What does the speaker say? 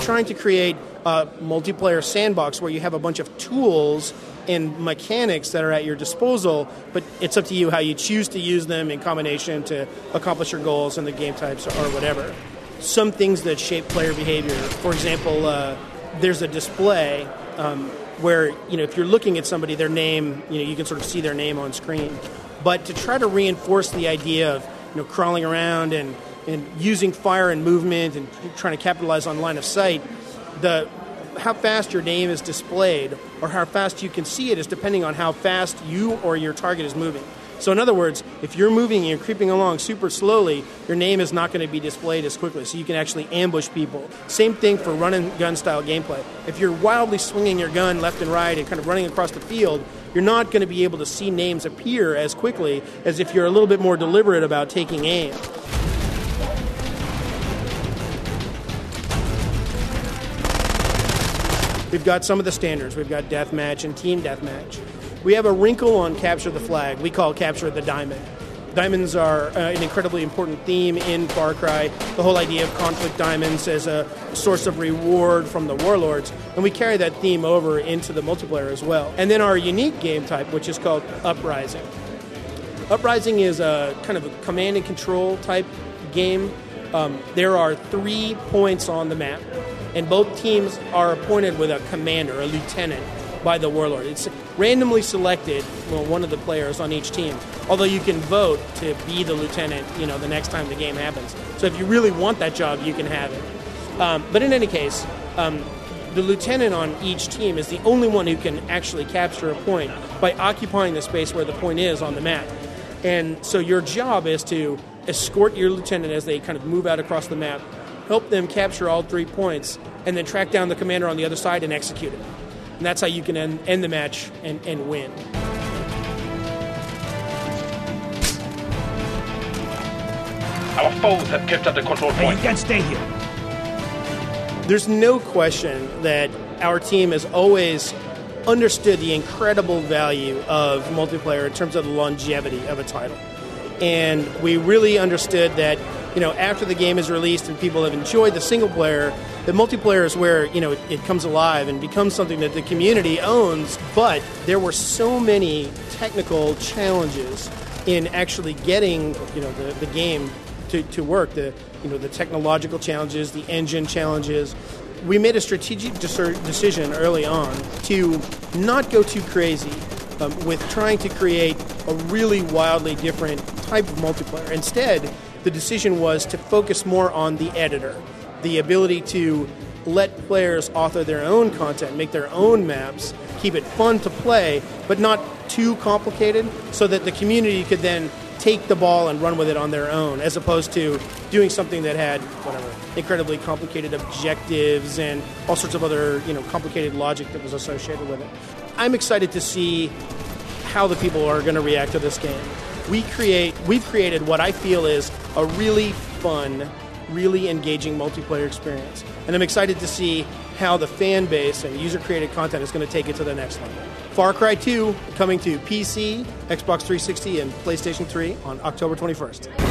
trying to create a multiplayer sandbox where you have a bunch of tools and mechanics that are at your disposal, but it's up to you how you choose to use them in combination to accomplish your goals and the game types or whatever. Some things that shape player behavior, for example, there's a display where, if you're looking at somebody, their name, you can sort of see their name on screen. But to try to reinforce the idea of, crawling around and using fire and movement and trying to capitalize on line of sight, how fast your name is displayed or how fast you can see it is depending on how fast you or your target is moving. So in other words, if you're moving and you're creeping along super slowly, your name is not going to be displayed as quickly, so you can actually ambush people. Same thing for run-and-gun style gameplay. If you're wildly swinging your gun left and right and kind of running across the field, you're not going to be able to see names appear as quickly as if you're a little bit more deliberate about taking aim. We've got some of the standards. We've got deathmatch and team deathmatch. We have a wrinkle on Capture the Flag. We call Capture the Diamond. Diamonds are an incredibly important theme in Far Cry. The whole idea of conflict diamonds as a source of reward from the warlords. And we carry that theme over into the multiplayer as well. And then our unique game type, which is called Uprising. Uprising is a kind of a command and control type game. There are 3 points on the map, and both teams are appointed with a commander, a lieutenant, by the warlord. It's randomly selected, one of the players on each team, although you can vote to be the lieutenant, the next time the game happens. So if you really want that job, you can have it. But in any case, the lieutenant on each team is the only one who can actually capture a point by occupying the space where the point is on the map. And so your job is to escort your lieutenant as they kind of move out across the map, help them capture all 3 points, and then track down the commander on the other side and execute it. And that's how you can end the match and win. Our foes have kept up the control point. You can't stay here. There's no question that our team has always understood the incredible value of multiplayer in terms of the longevity of a title. And we really understood that, after the game is released and people have enjoyed the single player, the multiplayer is where, it comes alive and becomes something that the community owns. But there were so many technical challenges in actually getting, the game to work. The technological challenges, the engine challenges. We made a strategic decision early on to not go too crazy with trying to create a really wildly different type of multiplayer. Instead, the decision was to focus more on the editor, the ability to let players author their own content, make their own maps, keep it fun to play, but not too complicated, so that the community could then take the ball and run with it on their own, as opposed to doing something that had incredibly complicated objectives and all sorts of other complicated logic that was associated with it. I'm excited to see how the people are going to react to this game. We've created what I feel is a really fun, really engaging multiplayer experience. And I'm excited to see how the fan base and user-created content is going to take it to the next level. Far Cry 2 coming to PC, Xbox 360, and PlayStation 3 on October 21st.